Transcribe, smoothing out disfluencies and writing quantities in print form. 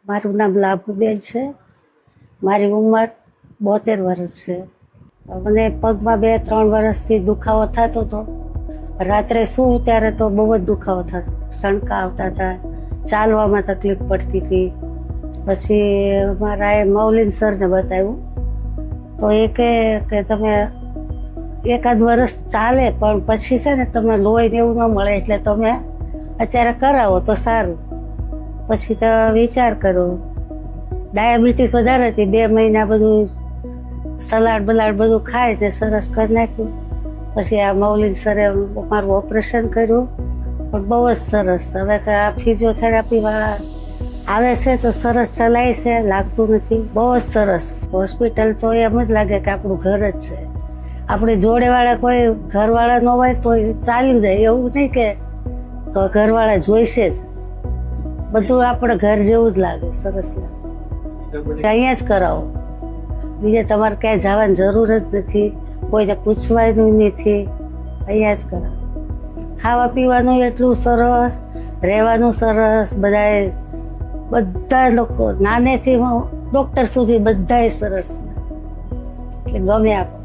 મારું નામ લાભુબેન છે. મારી ઉંમર 72 વર્ષ છે. મને પગમાં 2-3 વર્ષથી દુખાવો થતો હતો. રાત્રે સૂવું ત્યારે તો બહુ જ દુખાવો થતો, સણકા આવતા હતા, ચાલવામાં તકલીફ પડતી હતી. પછી મારા મૌલિન સરને બતાવ્યું તો એ કે તમે એકાદ વર્ષ ચાલે પણ પછી છે ને તમને લોહી ને એવું ન મળે એટલે તમે અત્યારે કરાવો તો સારું. પછી તો વિચાર કરો, ડાયાબિટીસ વધારે હતી, 2 મહિના બધું સલાડ બલાડ બધું ખાય તે સરસ કરી નાખ્યું. પછી આ મૌલિન સરે મારું ઓપરેશન કર્યું, પણ બહુ જ સરસ. હવે તો આ ફિઝિયોથેરાપી વાળા આવે છે તો સરસ ચલાય છે, લાગતું નથી, બહુ જ સરસ. હોસ્પિટલ તો એમ જ લાગે કે આપણું ઘર જ છે. આપણી જોડેવાળા કોઈ ઘરવાળા ન હોય તો ચાલી જાય, એવું નહીં કે તો ઘરવાળા જોઈશે જ. બધું આપણે ઘર જેવું જ લાગે, સરસ લાગે. અહીંયા જ કરાવો, બીજે તમારે ક્યાંય જવાની જરૂર જ નથી, કોઈને પૂછવાનું નથી, અહીંયા જ કરાવો. ખાવા પીવાનું એટલું સરસ, રહેવાનું સરસ, બધા લોકો નાનેથી ડૉક્ટર સુધી બધાય સરસ, એટલે ગમે આપણે.